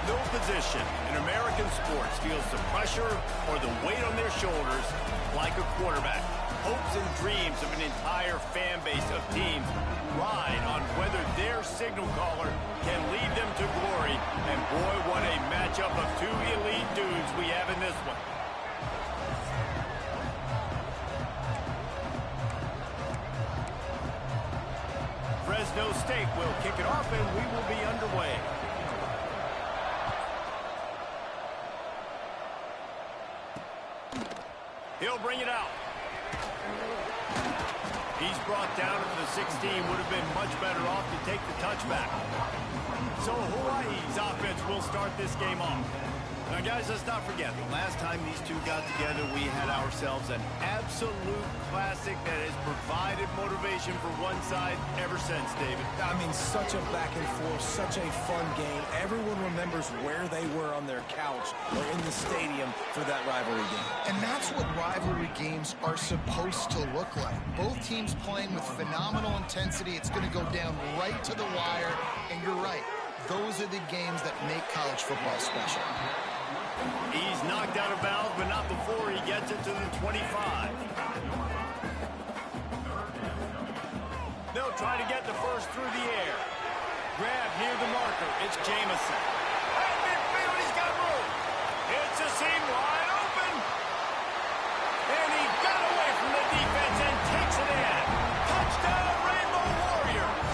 No position in American sports feels the pressure or the weight on their shoulders like a quarterback. Hopes and dreams of an entire fan base of teams ride on whether their signal caller can lead them to glory. And boy, what a matchup of two elite dudes we have in this one. Fresno State will kick it off, and we will be underway. He'll bring it out. He's brought down to the 16. Would have been much better off to take the touchback. So Hawaii's offense will start this game off. Now, guys, let's not forget, the last time these two got together, we had ourselves an absolute classic that has provided motivation for one side ever since, David. I mean, such a back and forth, such a fun game. Everyone remembers where they were on their couch or in the stadium for that rivalry game. And that's what rivalry games are supposed to look like. Both teams playing with phenomenal intensity. It's going to go down right to the wire. And you're right, those are the games that make college football special. He's knocked out of bounds, but not before he gets it to the 25. They'll try to get the first through the air. Grab near the marker. It's Jamison. At midfield, he's got room. It's a seam wide open. And he got away from the defense and takes it in. Touchdown, Rainbow Warriors.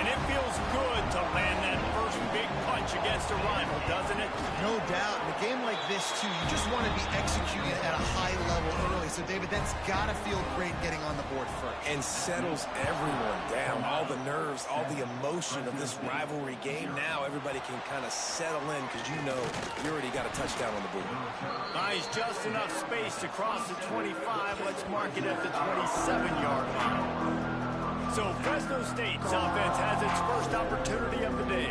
And it feels good to land that first big punch against a rival, doesn't it? No doubt. In a game like this, too, you just want to be executing at a high level early. So, David, that's got to feel great getting on the board first. And settles everyone down. All the nerves, all the emotion of this rivalry game. Now everybody can kind of settle in because you know you already got a touchdown on the board. Nice, just enough space to cross the 25. Let's mark it at the 27-yard line. So Fresno State's offense has its first opportunity of the day.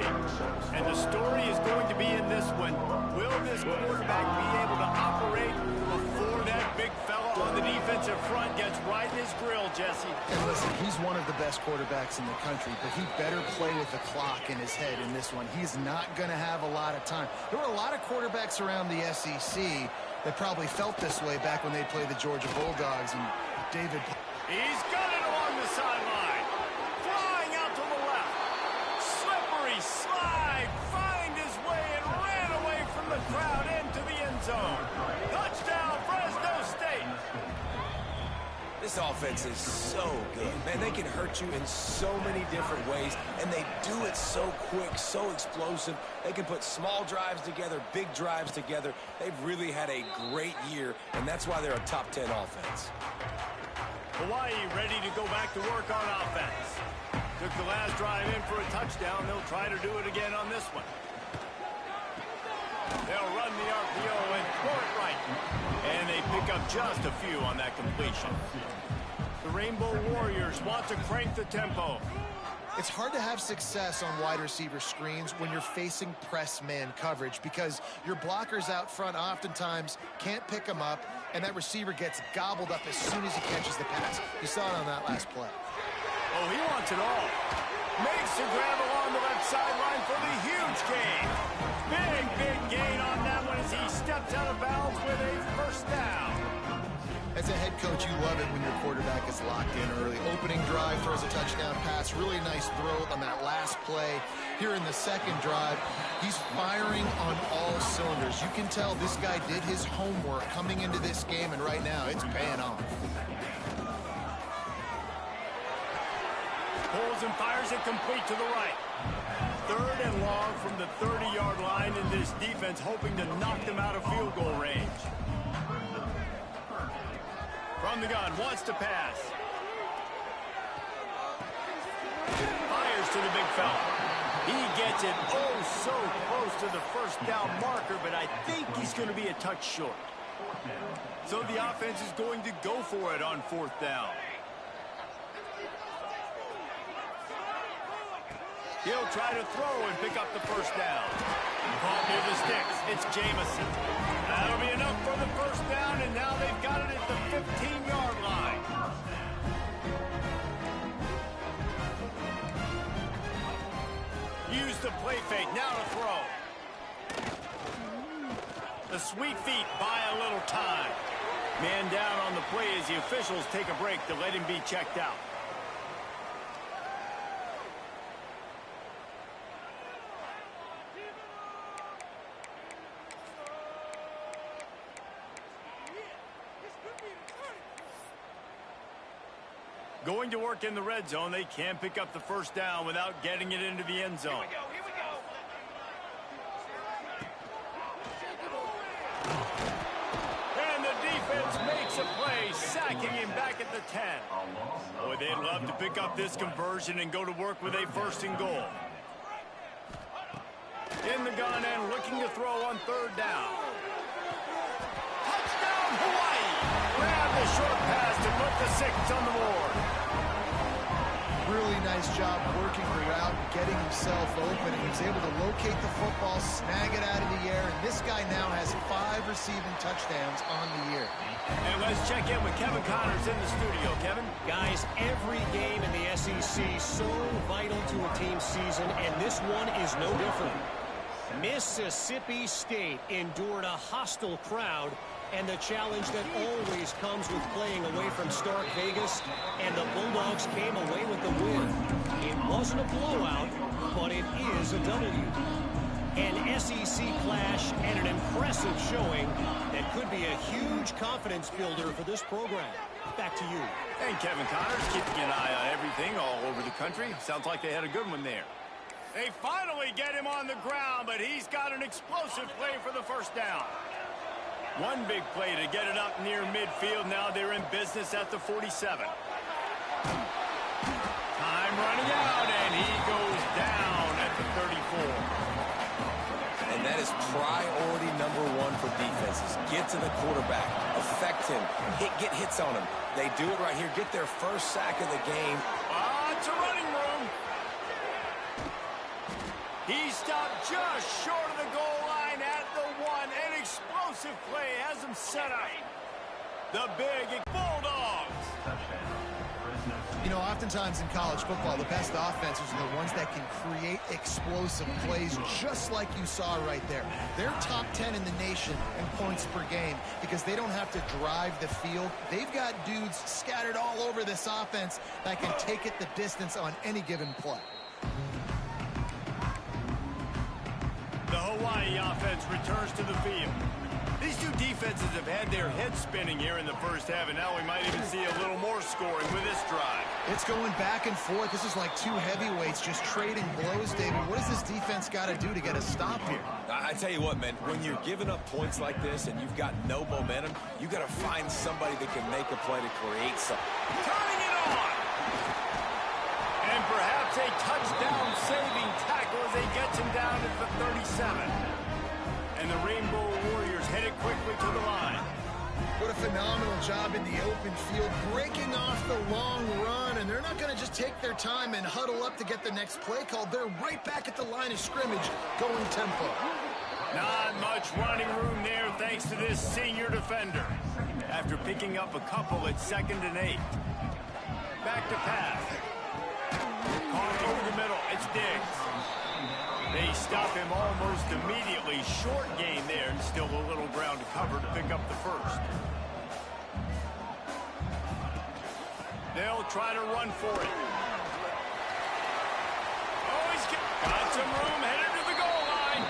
And the story is going to be in this one. Will this quarterback be able to operate before that big fella on the defensive front gets right in his grill, Jesse? And listen, he's one of the best quarterbacks in the country, but he better play with the clock in his head in this one. He's not going to have a lot of time. There were a lot of quarterbacks around the SEC that probably felt this way back when they played the Georgia Bulldogs. And David... He's got it along the sideline. Flying out to the left. Slippery slide. Find his way and ran away from the crowd into the end zone. Touchdown, Fresno State. This offense is so good. Man, they can hurt you in so many different ways, and they do it so quick, so explosive. They can put small drives together, big drives together. They've really had a great year, and that's why they're a top 10 offense. Hawaii ready to go back to work on offense. Took the last drive in for a touchdown. They'll try to do it again on this one. They'll run the RPO and throw it right. And they pick up just a few on that completion. The Rainbow Warriors want to crank the tempo. It's hard to have success on wide receiver screens when you're facing press man coverage because your blockers out front oftentimes can't pick them up, and that receiver gets gobbled up as soon as he catches the pass. You saw it on that last play. Oh, he wants it all. Makes the grab along the left sideline for the huge gain. Big gain on that one as he steps out of bounds with a first down. As a head coach, you love it when your quarterback is locked in early. Opening drive, throws a touchdown pass. Really nice throw on that last play. Here in the second drive, he's firing on all cylinders. You can tell this guy did his homework coming into this game, and right now it's paying off. Pulls and fires it complete to the right. Third and long from the 30-yard line, and this defense hoping to knock them out of field goal range. From the gun, wants to pass. Fires to the big fella. He gets it oh so close to the first down marker, but I think he's going to be a touch short. So the offense is going to go for it on fourth down. He'll try to throw and pick up the first down. Caught near the sticks. It's Jamison. That'll be enough for the first down, and now they've got it at the 15-yard line. Use Used the play fake. Now to throw. The sweet feet buy a little time. Man down on the play as the officials take a break to let him be checked out. Going to work in the red zone, they can't pick up the first down without getting it into the end zone. Here we go. And the defense makes a play, sacking him back at the 10. Boy, they'd love to pick up this conversion and go to work with a 1st and goal. In the gun and looking to throw on 3rd down. Touchdown, Hawaii! Grab the short pass to put the 6 on the board. Really nice job working the route and getting himself open. And he was able to locate the football, snag it out of the air, and this guy now has 5 receiving touchdowns on the year. And let's check in with Kevin Connors in the studio. Kevin? Guys, every game in the SEC so vital to a team's season, and this one is no different. Mississippi State endured a hostile crowd and the challenge that always comes with playing away from Stark Vegas, and the Bulldogs came away with the win. It wasn't a blowout, but it is a W. An SEC clash and an impressive showing that could be a huge confidence builder for this program. Back to you. And Kevin Connors keeping an eye on everything all over the country. Sounds like they had a good one there. They finally get him on the ground, but he's got an explosive play for the 1st down. One big play to get it up near midfield. Now they're in business at the 47. Time running out, and he goes down at the 34. And that is priority #1 for defenses. Get to the quarterback, affect him, get hits on him. They do it right here. Get their 1st sack of the game. It's a running room. He stopped just short of the goal line at the 1. An explosive play has him set up. The big Bulldogs. You know, oftentimes in college football, the best offenses are the ones that can create explosive plays just like you saw right there. They're top 10 in the nation in points per game because they don't have to drive the field. They've got dudes scattered all over this offense that can take it the distance on any given play. The Hawaii offense returns to the field. These two defenses have had their heads spinning here in the 1st half, and now we might even see a little more scoring with this drive. It's going back and forth. This is like 2 heavyweights just trading blows, David. What does this defense got to do to get a stop here? I tell you what, man, when you're giving up points like this and you've got no momentum, you got to find somebody that can make a play to create something. Turning it on! And perhaps a touchdown-saving tackle as he gets him down at the 37. And the Rainbow Warriors headed quickly to the line. What a phenomenal job in the open field, breaking off the long run, and they're not going to just take their time and huddle up to get the next play called. They're right back at the line of scrimmage, going tempo. Not much running room there thanks to this senior defender. After picking up a couple at 2nd and 8. Back to pass. Caught over the middle. It's Diggs. They stop him almost immediately. Short gain there, and still a little ground to cover to pick up the 1st. They'll try to run for it. Oh, he's got some room, headed to the goal line.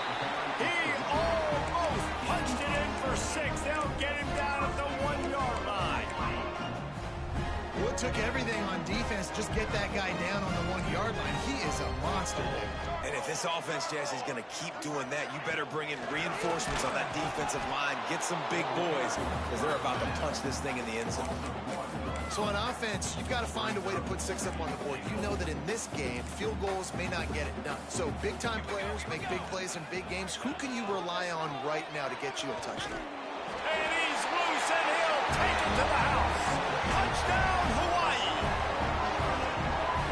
He almost punched it in for 6. They'll get him down at the 1-yard line. Well, it took everything on defense to just get that guy down on the 1-yard line. He is a monster there. And if this offense, Jazz, is going to keep doing that, you better bring in reinforcements on that defensive line. Get some big boys, because they're about to punch this thing in the end zone. So on offense, you've got to find a way to put 6 up on the board. You know that in this game, field goals may not get it done. So big-time players make big plays in big games. Who can you rely on right now to get you a touchdown? And he's loose, and he'll take it to the house. Touchdown, Hawaii!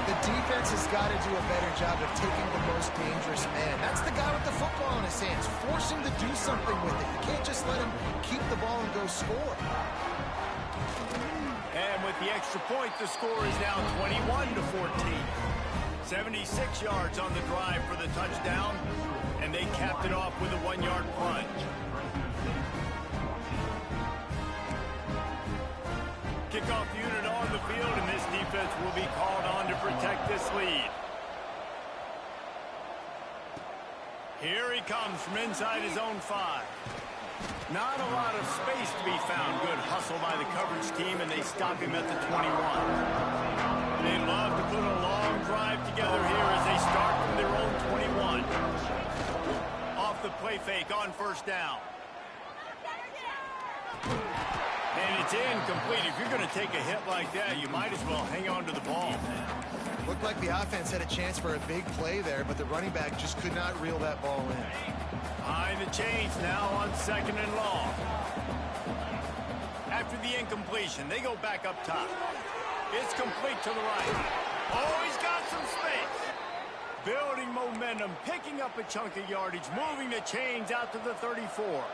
The defense has got to do a better job of taking the most dangerous man. That's the guy with the football in his hands. Force him to do something with it. You can't just let him keep the ball and go score. And with the extra point, the score is now 21-14. 76 yards on the drive for the touchdown, and they capped it off with a 1-yard plunge. Kickoff unit on the field, and this defense will be called on to protect this lead. Here he comes from inside his own 5. Not a lot of space to be found. Good hustle by the coverage team, and they stop him at the 21. They love to put a long drive together here as they start from their own 21. Off the play fake on first down. And it's incomplete. If you're going to take a hit like that, you might as well hang on to the ball. Looked like the offense had a chance for a big play there, but the running back just could not reel that ball in. Behind the chains now on 2nd and long. After the incompletion, they go back up top. It's complete to the right. Oh, he's got some space. Building momentum, picking up a chunk of yardage, moving the chains out to the 34.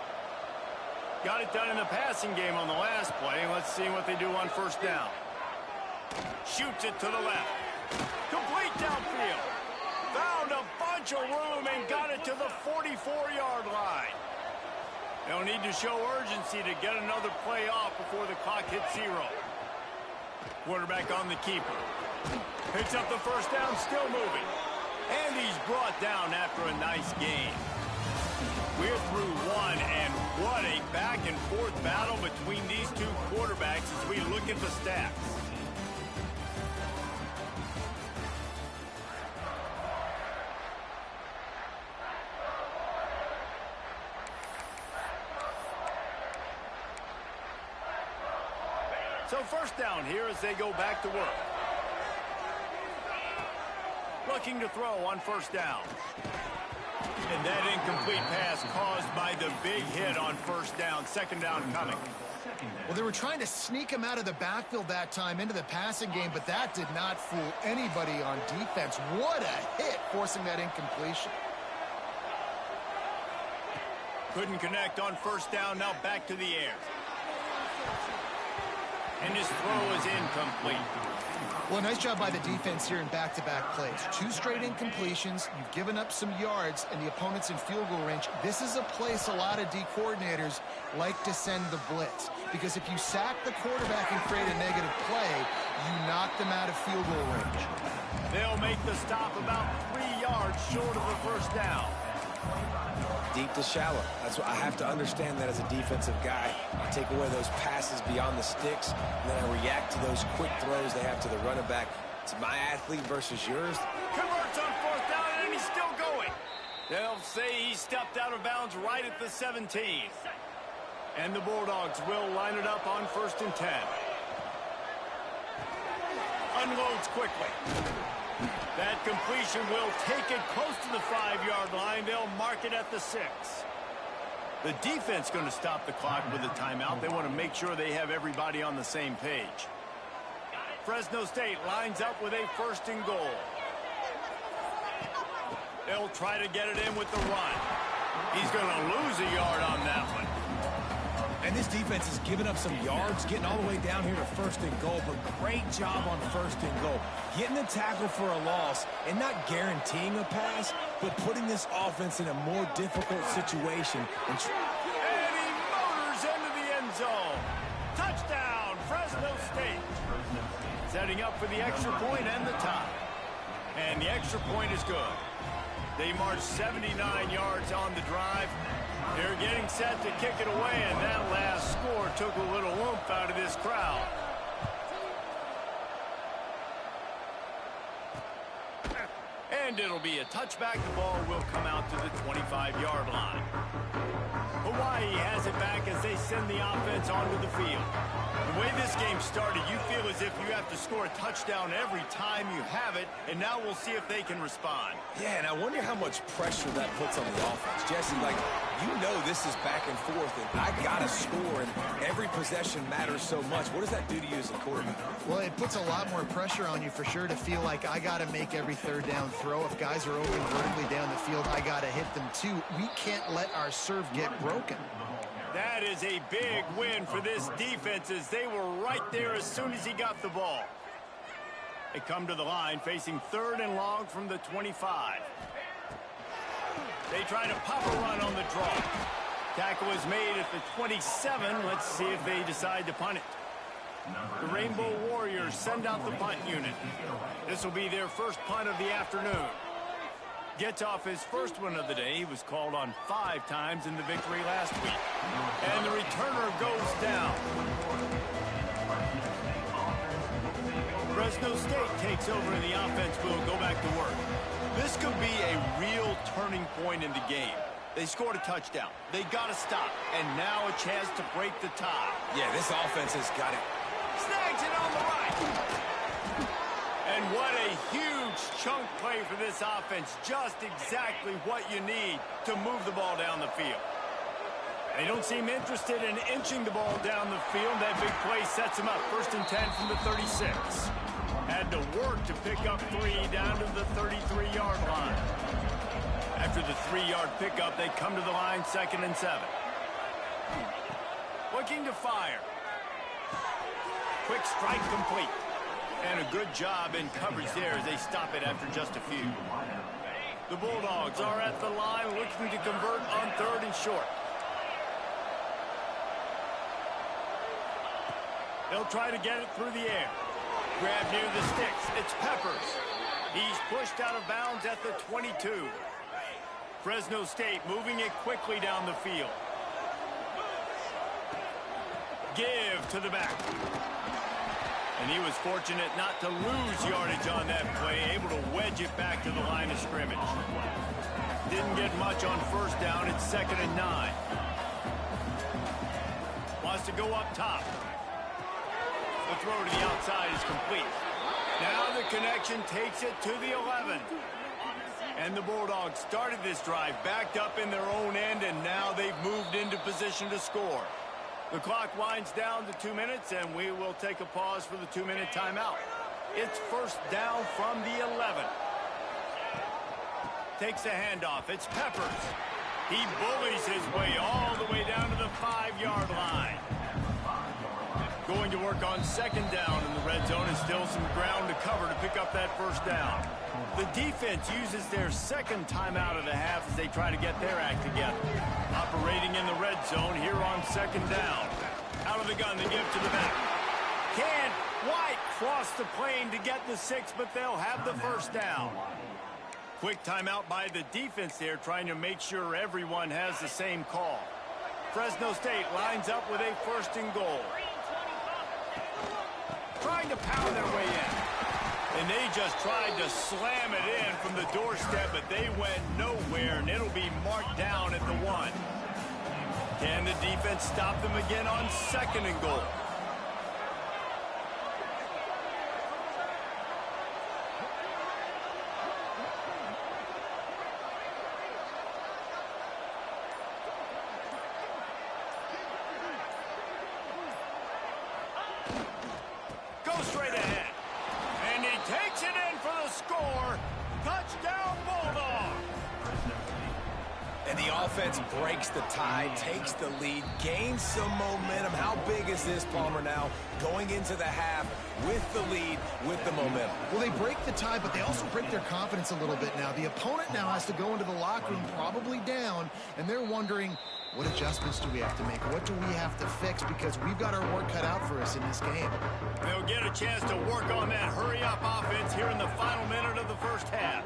Got it done in the passing game on the last play. Let's see what they do on first down. Shoots it to the left. Complete downfield. Found a bunch of room and got it to the 44-yard line. They'll need to show urgency to get another play off before the clock hits 0. Quarterback on the keeper. Picks up the first down, still moving. And he's brought down after a nice game. We're through one, and what a back-and-forth battle between these two quarterbacks as we look at the stats. So first down here as they go back to work. Looking to throw on first down. And that incomplete pass caused by the big hit on first down. 2nd down coming. Well, they were trying to sneak him out of the backfield that time into the passing game, but that did not fool anybody on defense. What a hit, forcing that incompletion. Couldn't connect on first down. Now back to the air. And his throw is incomplete. Well, nice job by the defense here in back-to-back plays. 2 straight incompletions. You've given up some yards, and the opponent's in field goal range. This is a place a lot of D coordinators like to send the blitz, because if you sack the quarterback and create a negative play, you knock them out of field goal range. They'll make the stop about 3 yards short of the first down. Deep to shallow. That's what I have to understand that as a defensive guy. I take away those passes beyond the sticks, and then I react to those quick throws they have to the running back. It's my athlete versus yours. Converts on 4th down, and he's still going. They'll say he stepped out of bounds right at the 17. And the Bulldogs will line it up on 1st and 10. Unloads quickly. That completion will take it close to the 5-yard line. They'll mark it at the 6. The defense going to stop the clock with a timeout. They want to make sure they have everybody on the same page. Fresno State lines up with a 1st and goal. They'll try to get it in with the run. He's going to lose a yard on that one. And this defense has given up some yards, getting all the way down here to 1st and goal, but great job on 1st and goal. Getting the tackle for a loss and not guaranteeing a pass, but putting this offense in a more difficult situation. And he motors into the end zone. Touchdown, Fresno State. Setting up for the extra point and the tie. And the extra point is good. They march 79 yards on the drive. They're getting set to kick it away, and that last score took a little oomph out of this crowd. And it'll be a touchback. The ball will come out to the 25-yard line. Hawaii has it back as they send the offense onto the field. The way this game started, you feel as if you have to score a touchdown every time you have it, and now we'll see if they can respond. Yeah, and I wonder how much pressure that puts on the offense. Jesse, like, you know this is back and forth, and I got to score, and every possession matters so much. What does that do to you as a quarterback? Well, it puts a lot more pressure on you for sure to feel like I got to make every 3rd down throw. If guys are open vertically down the field, I got to hit them too. We can't let our serve get broken. That is a big win for this defense as they were right there as soon as he got the ball. They come to the line facing 3rd and long from the 25. They try to pop a run on the draw. Tackle is made at the 27. Let's see if they decide to punt it. The Rainbow Warriors send out the punt unit. This will be their first punt of the afternoon. Gets off his first one of the day. He was called on 5 times in the victory last week. And the returner goes down. Fresno State takes over and the offense will go back to work. This could be a real turning point in the game. They scored a touchdown. They got to stop. And now a chance to break the tie. Yeah, this offense has got it. Snags it on the right. And what a huge chunk play for this offense. Just exactly what you need to move the ball down the field. They don't seem interested in inching the ball down the field. That big play sets them up. 1st and 10 from the 36. Had to work to pick up 3 down to the 33-yard line. After the 3-yard pickup, they come to the line 2nd and 7. Looking to fire. Quick strike complete. And a good job in coverage there as they stop it after just a few. The Bulldogs are at the line looking to convert on 3rd and short. They'll try to get it through the air. Grab near the sticks. It's Peppers. He's pushed out of bounds at the 22. Fresno State moving it quickly down the field. Give to the back. And he was fortunate not to lose yardage on that play, able to wedge it back to the line of scrimmage. Didn't get much on 1st down. It's 2nd and 9. Wants to go up top. The throw to the outside is complete. Now the connection takes it to the 11. And the Bulldogs started this drive backed up in their own end, and now they've moved into position to score. The clock winds down to 2 minutes, and we will take a pause for the 2-minute timeout. It's 1st down from the 11. Takes a handoff. It's Peppers. He bullies his way all the way down to the 5-yard line. Going to work on 2nd down in the red zone, and still some ground to cover to pick up that 1st down. The defense uses their 2nd timeout of the half as they try to get their act together. Operating in the red zone here on 2nd down. Out of the gun, they give to the back. Can't quite cross the plane to get the 6, but they'll have the 1st down. Quick timeout by the defense there, trying to make sure everyone has the same call. Fresno State lines up with a 1st and goal. Trying to pound their way in. And they just tried to slam it in from the doorstep, but they went nowhere, and it'll be marked down at the 1. Can the defense stop them again on 2nd and goal? Go straight ahead. And he takes it in for the score. Touchdown, Bulldog. And the offense breaks the tie, takes the lead, gains some momentum. How big is this, Palmer, now? Going into the half with the lead, with the momentum. Well, they break the tie, but they also break their confidence a little bit now. The opponent now has to go into the locker room probably down, and they're wondering, what adjustments do we have to make? What do we have to fix? Because we've got our work cut out for us in this game. They'll get a chance to work on that hurry-up offense here in the final minute of the 1st half.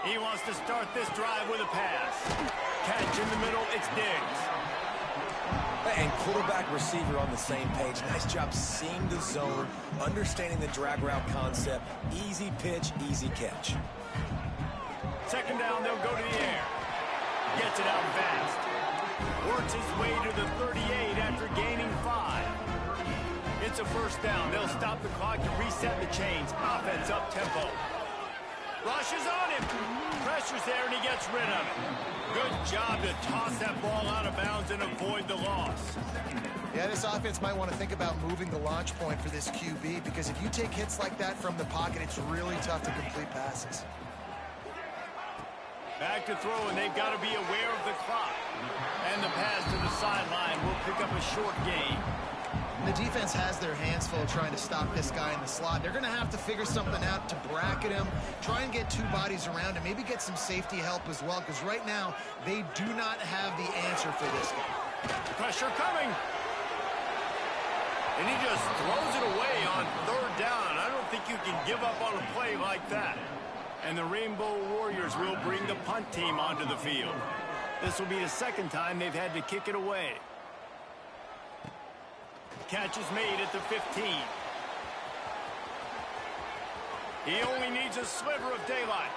He wants to start this drive with a pass. Catch in the middle, it's Diggs. And quarterback receiver on the same page. Nice job seeing the zone, understanding the drag route concept. Easy pitch, easy catch. 2nd down, they'll go to the air. Gets it out fast. Works his way to the 38 after gaining 5. It's a 1st down. They'll stop the clock to reset the chains. Offense up tempo. Rushes on him. Pressure's there, and he gets rid of it. Good job to toss that ball out of bounds and avoid the loss. Yeah, this offense might want to think about moving the launch point for this QB, because if you take hits like that from the pocket, it's really tough to complete passes. Back to throw, and they've got to be aware of the clock. And the pass to the sideline will pick up a short gain. The defense has their hands full trying to stop this guy in the slot. They're going to have to figure something out to bracket him, try and get two bodies around him, maybe get some safety help as well, because right now they do not have the answer for this guy. Pressure coming. And he just throws it away on third down. I don't think you can give up on a play like that. And the Rainbow Warriors will bring the punt team onto the field. This will be the second time they've had to kick it away. Catch is made at the 15. He only needs a sliver of daylight.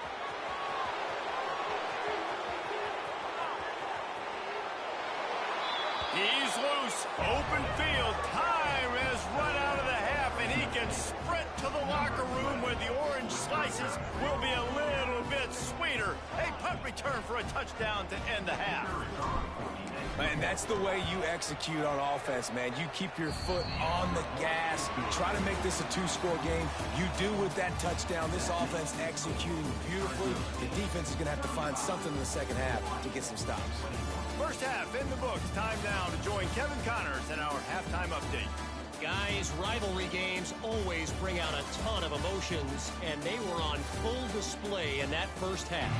He's loose. Open field. Time has run out of the half, and he can sprint to the locker room where the orange slices will be a little bit sweeter. A punt return for a touchdown to end the half. And that's the way you execute on offense, man. You keep your foot on the gas. You try to make this a two-score game. You do with that touchdown. This offense executing beautifully. The defense is going to have to find something in the second half to get some stops. First half in the books. Time now to join Kevin Connors in our halftime update. Guys, rivalry games always bring out a ton of emotions, and they were on full display in that first half.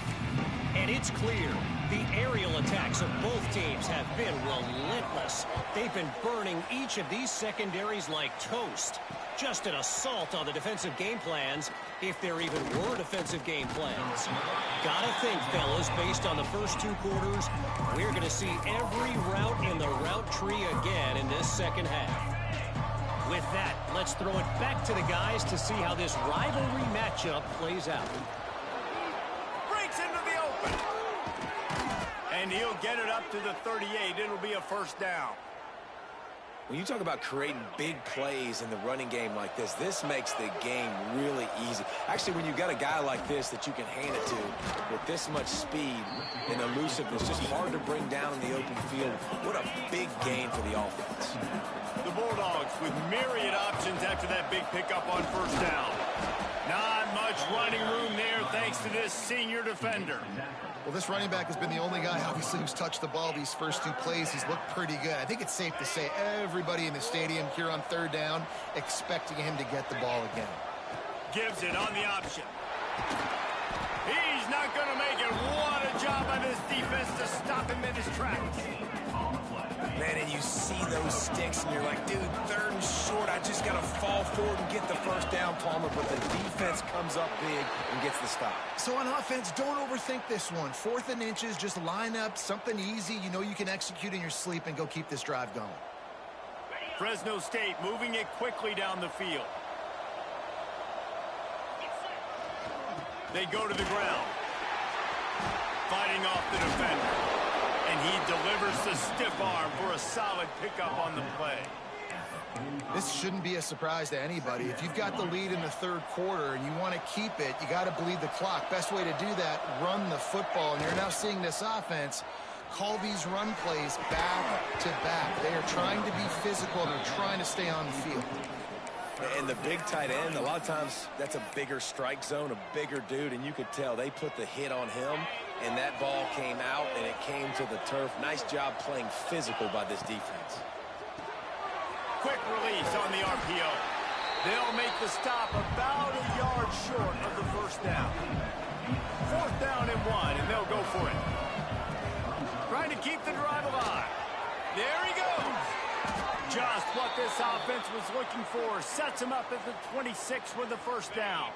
And it's clear, the aerial attacks of both teams have been relentless. They've been burning each of these secondaries like toast. Just an assault on the defensive game plans, if there even were defensive game plans. Gotta think, fellas, based on the first two quarters, we're going to see every route in the route tree again in this second half. With that, let's throw it back to the guys to see how this rivalry matchup plays out. Breaks into the open. And he'll get it up to the 38. It'll be a first down. When you talk about creating big plays in the running game like this, this makes the game really easy. Actually, when you've got a guy like this that you can hand it to with this much speed and elusiveness, just hard to bring down in the open field. What a big gain for the offense. The Bulldogs with myriad options after that big pickup on first down. Not much running room there thanks to this senior defender. Well, this running back has been the only guy, obviously, who's touched the ball these first two plays. He's looked pretty good. I think it's safe to say everybody in the stadium here on third down expecting him to get the ball again. Gives it on the option. He's not going to make it. What a job by this defense to stop him in his tracks. Man, and you see those sticks, and you're like, dude, third and short. I just got to fall forward and get the first down, Palmer. But the defense comes up big and gets the stop. So on offense, don't overthink this one. 4th and inches, just line up something easy. You know you can execute in your sleep and go keep this drive going. Fresno State moving it quickly down the field. They go to the ground. Fighting off the defender. And he delivers the stiff arm for a solid pickup on the play. This shouldn't be a surprise to anybody. If you've got the lead in the third quarter and you want to keep it, you got to bleed the clock. Best way to do that, run the football. And you're now seeing this offense call these run plays back to back. They are trying to be physical. They're trying to stay on the field. And the big tight end, a lot of times that's a bigger strike zone, a bigger dude, and you could tell they put the hit on him, and that ball came out, and it came to the turf. Nice job playing physical by this defense. Quick release on the RPO. They'll make the stop about a yard short of the first down. 4th down and 1, and they'll go for it. Trying to keep the drive alive. There he goes. Just what this offense was looking for. Sets him up at the 26 with the first down.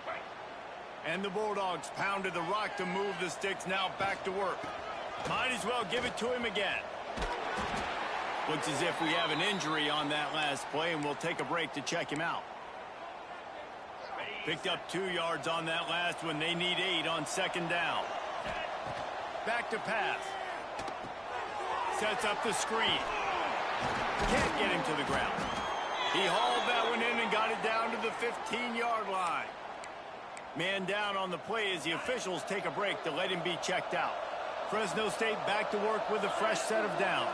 And the Bulldogs pounded the rock to move the sticks. Now back to work. Might as well give it to him again. Looks as if we have an injury on that last play, and we'll take a break to check him out. Picked up 2 yards on that last one. They need 8 on second down. Back to pass. Sets up the screen. Can't get him to the ground. He hauled that one in and got it down to the 15-yard line. Man down on the play as the officials take a break to let him be checked out. Fresno State back to work with a fresh set of downs.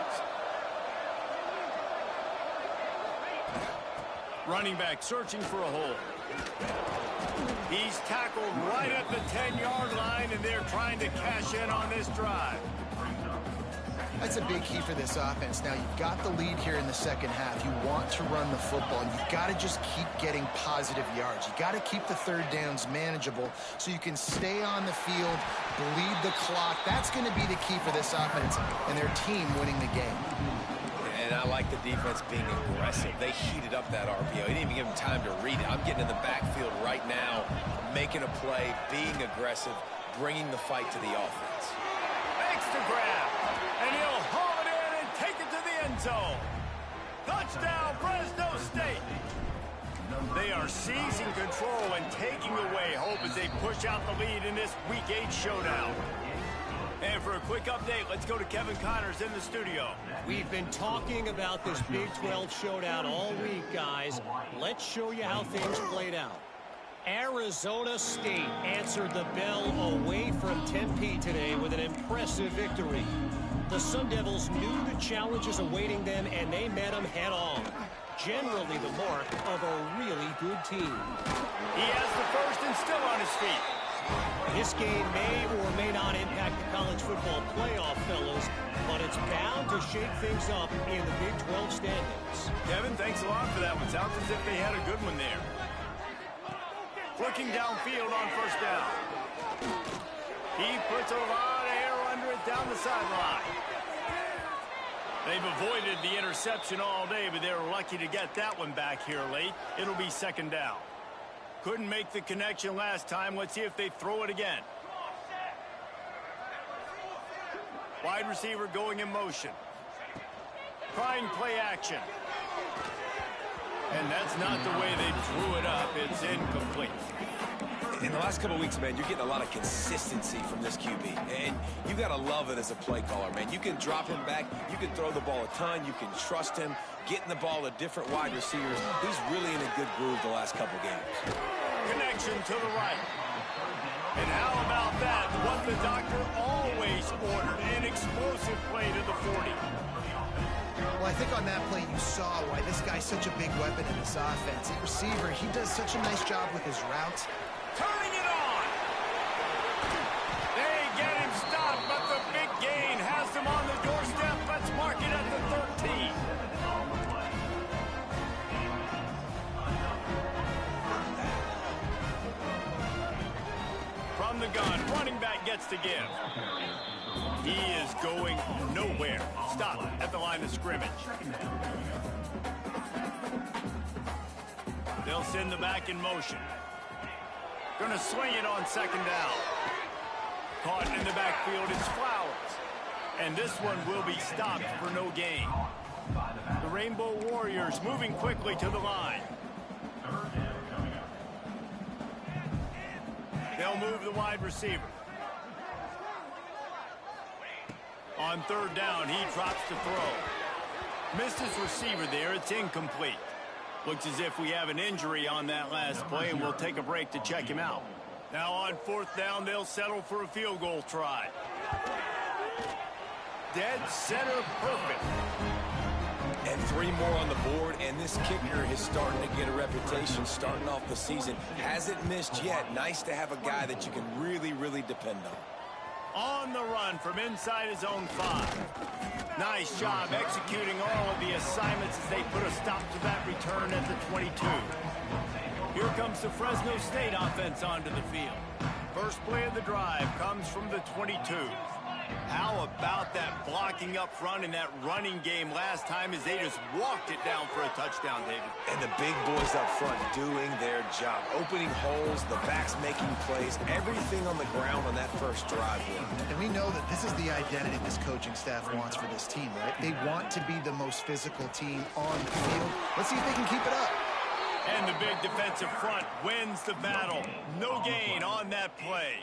Running back searching for a hole. He's tackled right at the 10-yard line, and they're trying to cash in on this drive. That's a big key for this offense. Now, you've got the lead here in the second half. You want to run the football, and you've got to just keep getting positive yards. You got to keep the third downs manageable so you can stay on the field, bleed the clock. That's going to be the key for this offense and their team winning the game. And I like the defense being aggressive. They heated up that RPO. He didn't even give him time to read it. I'm getting in the backfield right now, making a play, being aggressive, bringing the fight to the offense. Makes the grab, and he'll haul it in and take it to the end zone. Touchdown, Fresno State. They are seizing control and taking away hope as they push out the lead in this Week 8 showdown. And for a quick update, let's go to Kevin Connors in the studio. We've been talking about this Big 12 showdown all week, guys. Let's show you how things played out. Arizona State answered the bell away from Tempe today with an impressive victory. The Sun Devils knew the challenges awaiting them, and they met them head-on. Generally the mark of a really good team. He has the first and still on his feet. This game may or may not impact the college football playoff, fellas, but it's bound to shake things up in the Big 12 standings. Kevin, thanks a lot for that one. Sounds as if they had a good one there. Looking downfield on first down. He puts a lot of air under it down the sideline. They've avoided the interception all day, but they're lucky to get that one back here late. It'll be second down. Couldn't make the connection last time. Let's see if they throw it again. Wide receiver going in motion. Trying play action. And that's not the way they drew it up. It's incomplete. In the last couple of weeks, man, you're getting a lot of consistency from this QB. And you got to love it as a play caller, man. You can drop him back. You can throw the ball a ton. You can trust him. Getting the ball to different wide receivers. He's really in a good groove the last couple games. Connection to the right. And how about that? What the doctor always ordered. An explosive play to the 40. Well, I think on that play you saw why this guy's such a big weapon in this offense. At receiver, he does such a nice job with his routes. Turning it on. They get him stopped, but the big gain has him on the doorstep. Let's mark it at the 13. From the gun, running back gets the give. He is going nowhere. Stop at the line of scrimmage. They'll send the back in motion. Gonna swing it on second down. Caught in the backfield is Flowers. And this one will be stopped for no gain. The Rainbow Warriors moving quickly to the line. They'll move the wide receiver. On third down, he drops to throw. Missed his receiver there. It's incomplete. Looks as if we have an injury on that last play, and we'll take a break to check him out. Now on fourth down, they'll settle for a field goal try. Dead center perfect. And 3 more on the board, and this kicker is starting to get a reputation starting off the season. Hasn't missed yet. Nice to have a guy that you can really, really depend on. On the run from inside his own 5. Nice job executing all of the assignments as they put a stop to that return at the 22. Here comes the Fresno State offense onto the field. First play of the drive comes from the 22. How about that blocking up front and that running game last time as they just walked it down for a touchdown, David? And the big boys up front doing their job. Opening holes, the backs making plays, everything on the ground on that first drive. And we know that this is the identity this coaching staff wants for this team, right? They want to be the most physical team on the field. Let's see if they can keep it up. And the big defensive front wins the battle. No gain on that play.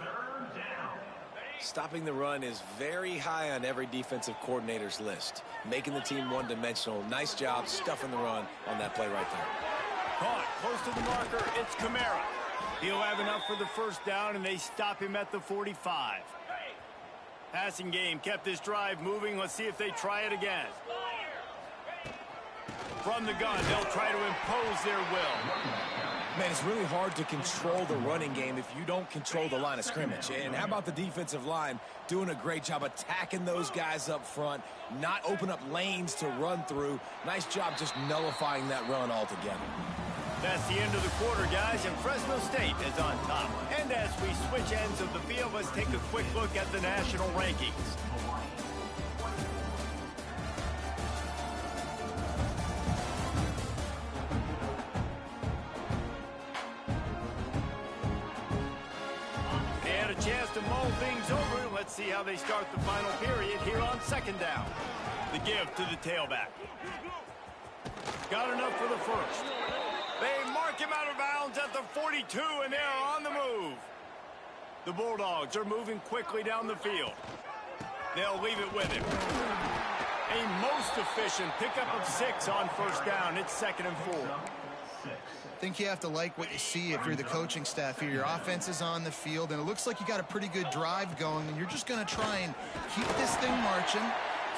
Stopping the run is very high on every defensive coordinator's list. Making the team one-dimensional. Nice job stuffing the run on that play right there. Caught close to the marker. It's Kamara. He'll have enough for the first down, and they stop him at the 45. Passing game kept this drive moving. Let's see if they try it again. From the gun, they'll try to impose their will. Man, it's really hard to control the running game if you don't control the line of scrimmage. And how about the defensive line doing a great job attacking those guys up front, not open up lanes to run through. Nice job just nullifying that run altogether. That's the end of the quarter, guys, and Fresno State is on top. And as we switch ends of the field, let's take a quick look at the national rankings. And a chance to mull things over. Let's see how they start the final period here on second down. The give to the tailback. Got enough for the first. They mark him out of bounds at the 42, and they're on the move. The Bulldogs are moving quickly down the field. They'll leave it with him. A most efficient pickup of 6 on first down. It's 2nd and 4. I think you have to like what you see if you're the coaching staff here. Your offense is on the field, and it looks like you got a pretty good drive going, and you're just going to try and keep this thing marching.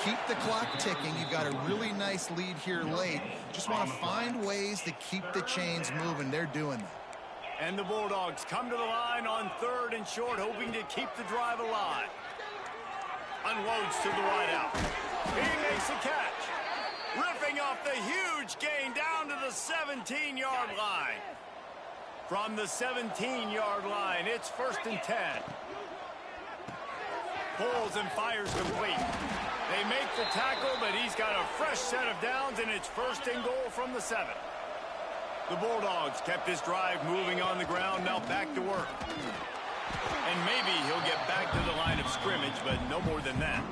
Keep the clock ticking. You've got a really nice lead here late. Just want to find ways to keep the chains moving. They're doing that. And the Bulldogs come to the line on 3rd and short, hoping to keep the drive alive. Unloads to the right out. He makes a catch. Ripping off the huge gain down to the 17-yard line. From the 17-yard line, it's 1st and 10. Pulls and fires complete. They make the tackle, but he's got a fresh set of downs, and it's 1st and goal from the 7. The Bulldogs kept this drive moving on the ground, now back to work. And maybe he'll get back to the line of scrimmage, but no more than that.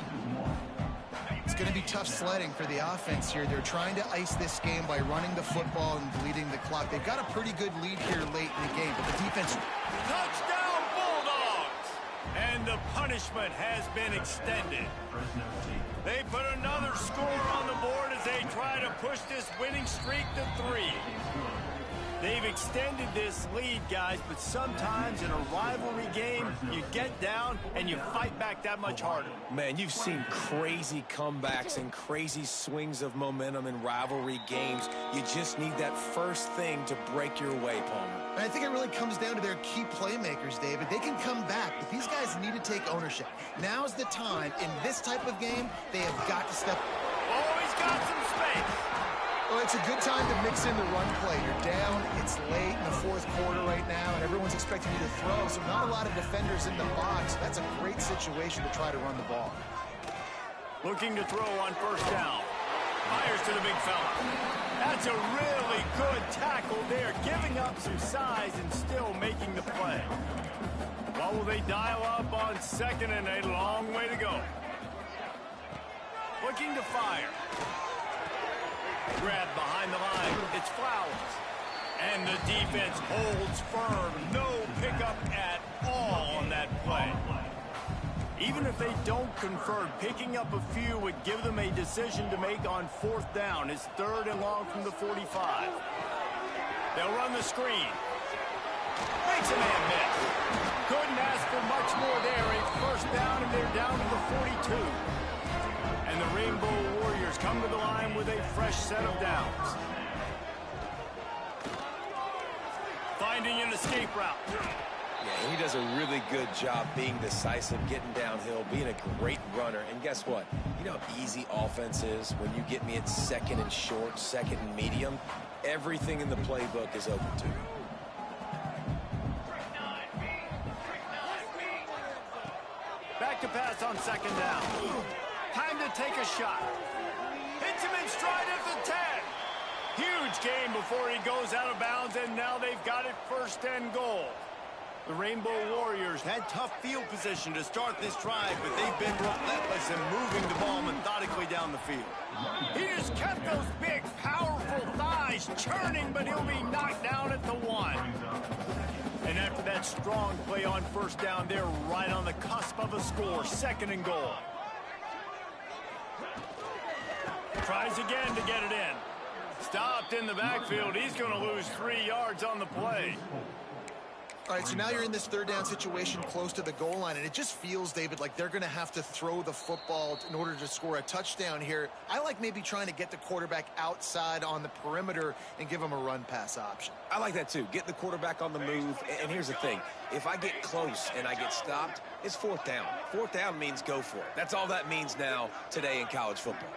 It's going to be tough sledding for the offense here. They're trying to ice this game by running the football and bleeding the clock. They've got a pretty good lead here late in the game, but the defense... Touchdown, Bulldogs! And the punishment has been extended. They put another score on the board as they try to push this winning streak to 3. They've extended this lead, guys, but sometimes in a rivalry game, you get down and you fight back that much harder. Man, you've seen crazy comebacks and crazy swings of momentum in rivalry games. You just need that first thing to break your way, Palmer. And I think it really comes down to their key playmakers, David. They can come back, but these guys need to take ownership. Now's the time. In this type of game, they have got to step... Oh, he's got some space. Well, it's a good time to mix in the run play. You're down, it's late in the 4th quarter right now, and everyone's expecting you to throw, so not a lot of defenders in the box. That's a great situation to try to run the ball. Looking to throw on 1st down. Fires to the big fella. That's a really good tackle there, giving up some size and still making the play. What will they dial up on 2nd and a long way to go? Looking to fire. Grab behind the line. It's Flowers. And the defense holds firm. No pickup at all on that play. Even if they don't convert, picking up a few would give them a decision to make on 4th down. It's 3rd and long from the 45. They'll run the screen. Makes a man miss. Couldn't ask for much more there. A 1st down, and they're down to the 42. And the Rainbow Warriors come to the line with a fresh set of downs. Finding an escape route. Yeah, he does a really good job being decisive, getting downhill, being a great runner. And guess what? You know how easy offense is when you get me at 2nd and short, 2nd and medium? Everything in the playbook is open to me. Back to pass on 2nd down. Time to take a shot. Hits him in stride at the 10. Huge gain before he goes out of bounds, and now they've got it 1st and goal. The Rainbow Warriors had tough field position to start this drive, but they've been relentless in moving the ball methodically down the field. He just kept those big, powerful thighs churning, but he'll be knocked down at the 1. And after that strong play on 1st down, they're right on the cusp of a score, 2nd and goal. Tries again to get it in. Stopped in the backfield. He's going to lose 3 yards on the play. All right, so now you're in this third down situation close to the goal line, and it just feels, David, like they're going to have to throw the football in order to score a touchdown here. I like maybe trying to get the quarterback outside on the perimeter and give him a run-pass option. I like that, too. Get the quarterback on the move. And here's the thing. If I get close and I get stopped, it's fourth down. Fourth down means go for it. That's all that means now today in college football.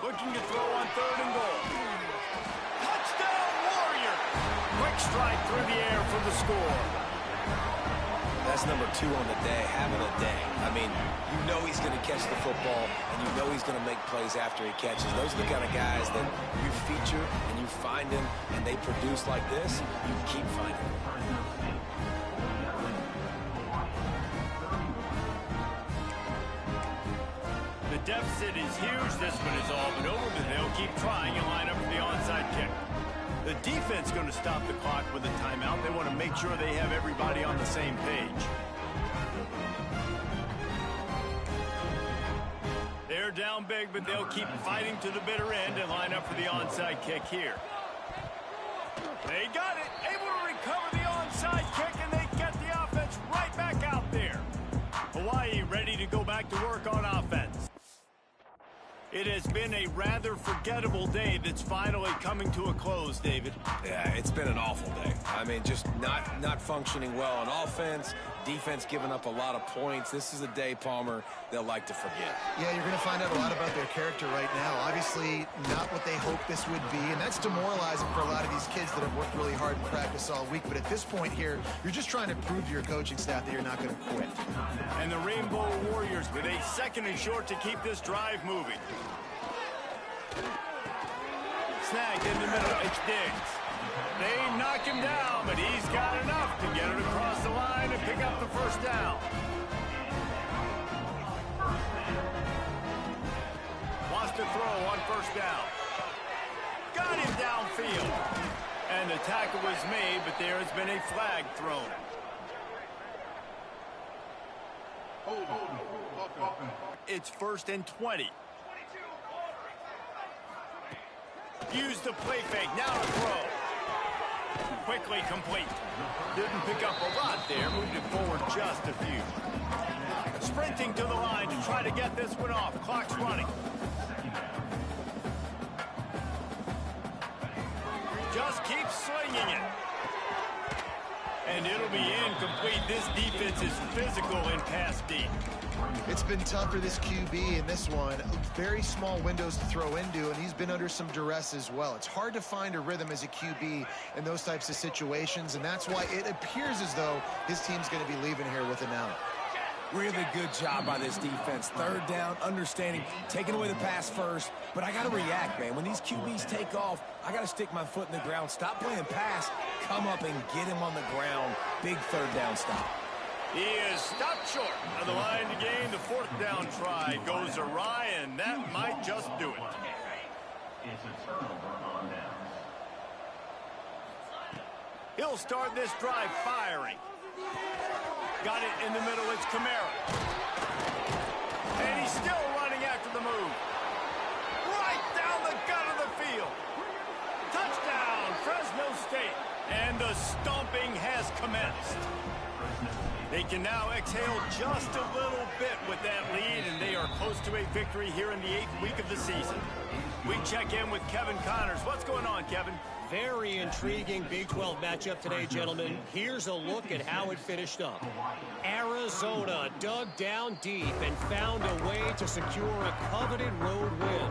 Looking to throw on third and goal. Touchdown, Warrior! Quick strike through the air for the score. That's number 2 on the day, having a day. I mean, you know he's going to catch the football, and you know he's going to make plays after he catches. Those are the kind of guys that you feature and you find them, and they produce like this, you keep finding them. The deficit is huge. This one is all but over, but they'll keep trying and line up for the onside kick. The defense going to stop the clock with a timeout. They want to make sure they have everybody on the same page. They're down big, but they'll keep fighting to the bitter end and line up for the onside kick here. They got it. Able to recover the onside kick, and they get the offense right back out there. Hawaii ready to go back to work on offense. It has been a rather forgettable day that's finally coming to a close, David. Yeah, it's been an awful day. I mean, just not functioning well on offense, defense giving up a lot of points. This is a day, Palmer, they'll like to forget. Yeah, you're going to find out a lot about their character right now. Obviously, not what they hoped this would be, and that's demoralizing for a lot of these kids that have worked really hard in practice all week. But at this point here, you're just trying to prove to your coaching staff that you're not going to quit. And the Rainbow Warriors with a second and short to keep this drive moving. Snagged in the middle, it's Diggs. They knock him down, but he's got enough to get it across the line and pick up the first down. Wants to throw on first down. Got him downfield. And the tackle was made, but there has been a flag thrown. It's 1st and 20. Use the play fake, now to throw. Quickly complete. Didn't pick up a lot there, moved it forward just a few. Sprinting to the line to try to get this one off. Clock's running. Just keep slinging it. And it'll be incomplete. This defense is physical in pass deep. It's been tough for this QB in this one. Very small windows to throw into, and he's been under some duress as well. It's hard to find a rhythm as a QB in those types of situations, and that's why it appears as though his team's going to be leaving here with an out. Really good job by this defense. Third down, understanding, taking away the pass first. But I got to react, man. When these QBs take off, I got to stick my foot in the ground. Stop playing pass. Come up and get him on the ground. Big third down stop. He is stopped short of the line to gain. The fourth down try goes awry, and that might just do it. He'll start this drive firing. Got it in the middle, it's Kamara. And he's still running after the move. Right down the gut of the field. Touchdown, Fresno State. And the stomping has commenced. They can now exhale just a little bit with that lead, and they are close to a victory here in the 8th week of the season. We check in with Kevin Connors. What's going on, Kevin? Very intriguing Big 12 matchup today, gentlemen. Here's a look at how it finished up. Arizona dug down deep and found a way to secure a coveted road win.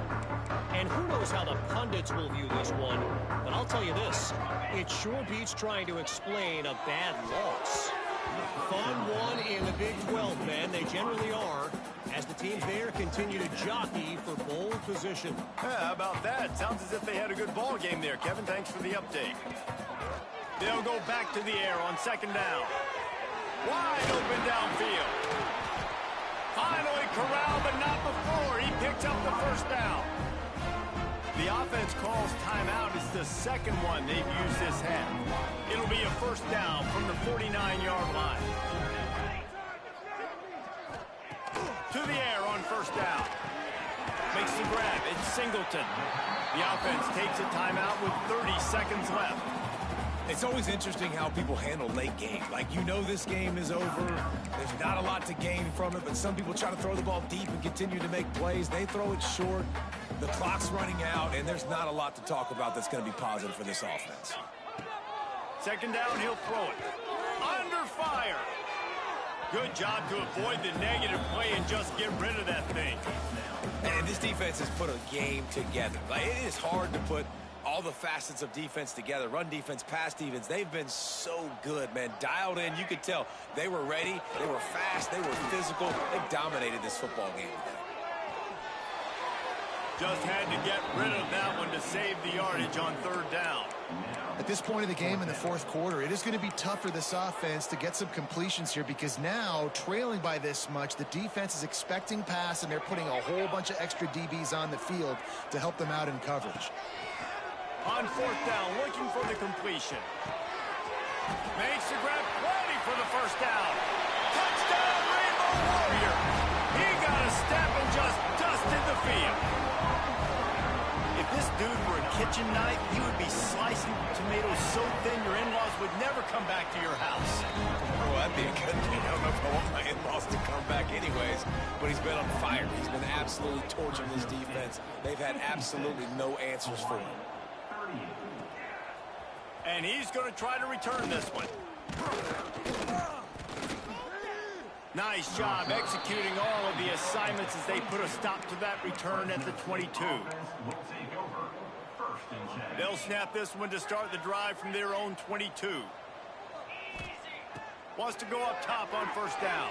And who knows how the pundits will view this one, but I'll tell you this, it sure beats trying to explain a bad loss. Fun one in the Big 12, man. They generally are, as the teams there continue to jockey for bowl position. How about that? Sounds as if they had a good ball game there, Kevin. Thanks for the update. They'll go back to the air on second down. Wide open downfield. Finally corralled, but not before. He picks up the first down. The offense calls timeout. It's the second one they've used this half. It'll be a first down from the 49-yard line. To the air on first down. Makes the grab. It's Singleton. The offense takes a timeout with 30 seconds left. It's always interesting how people handle late game. Like, you know this game is over. There's not a lot to gain from it, but some people try to throw the ball deep and continue to make plays. They throw it short. The clock's running out, and there's not a lot to talk about that's going to be positive for this offense. Second down, he'll throw it. Under fire. Good job to avoid the negative play and just get rid of that thing. And this defense has put a game together. Like, it is hard to put all the facets of defense together. Run defense, pass defense. They've been so good, man. Dialed in. You could tell they were ready. They were fast. They were physical. They've dominated this football game today. Just had to get rid of that one to save the yardage on third down. At this point of the game in the fourth quarter, it is going to be tough for this offense to get some completions here because now, trailing by this much, the defense is expecting pass, and they're putting a whole bunch of extra DBs on the field to help them out in coverage. On fourth down, looking for the completion. Makes the grab, ready for the first down. Touchdown, Rainbow Warrior. He got a step and just dusted the field. If this dude were a kitchen knife, he would be slicing tomatoes so thin your in-laws would never come back to your house. Well, that'd be a good thing. I don't know if I want my in-laws to come back anyways, but he's been on fire. He's been absolutely torching this defense. They've had absolutely no answers for him. And he's going to try to return this one. Nice job executing all of the assignments as they put a stop to that return at the 22. They'll snap this one to start the drive from their own 22. Wants to go up top on first down.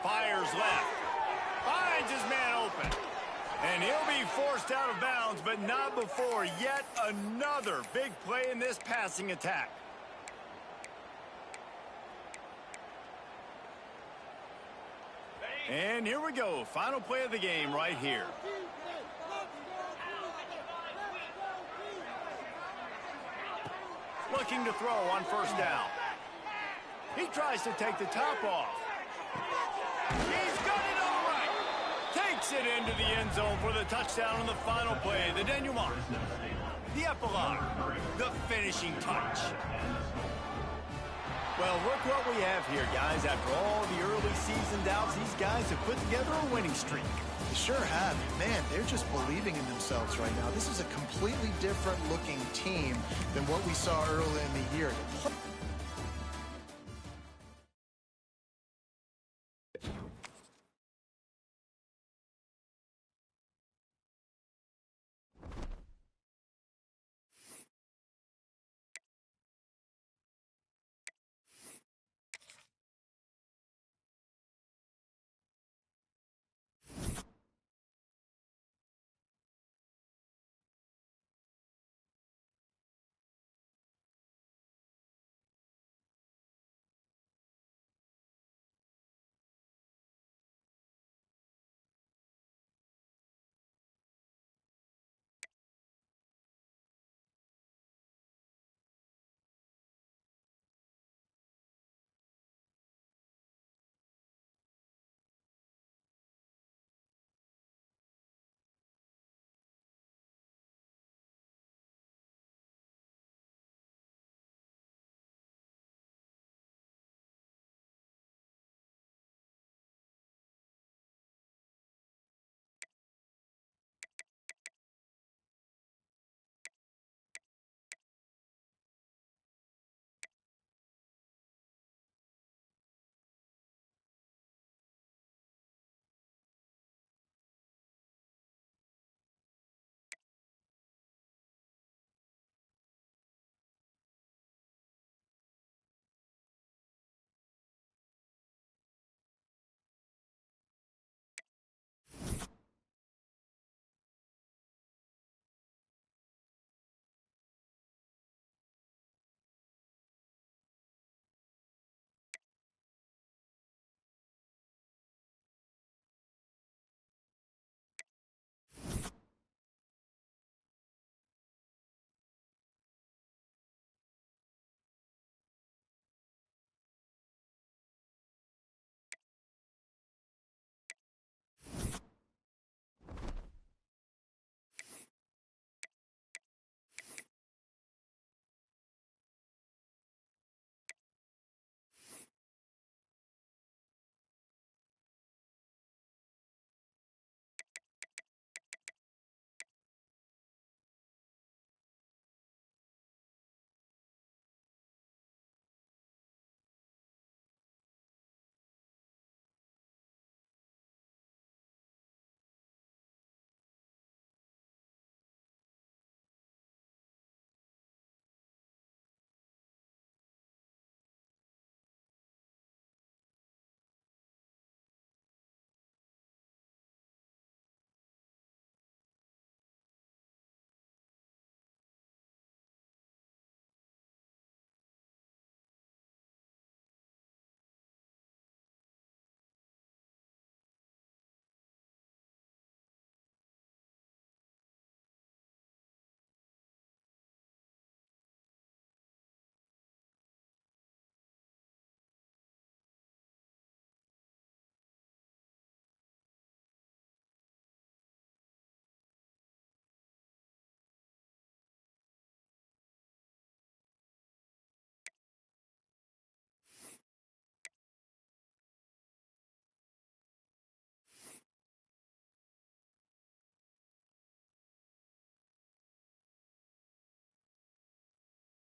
Fires left. Finds his man open. And he'll be forced out of bounds, but not before yet another big play in this passing attack. And here we go. Final play of the game right here. Looking to throw on first down. He tries to take the top off. He's got it all right. Takes it into the end zone for the touchdown on the final play. The denouement. The epilogue. The finishing touch. Well, look what we have here, guys. After all the early season doubts, these guys have put together a winning streak. They sure have. Man, they're just believing in themselves right now. This is a completely different looking team than what we saw early in the year.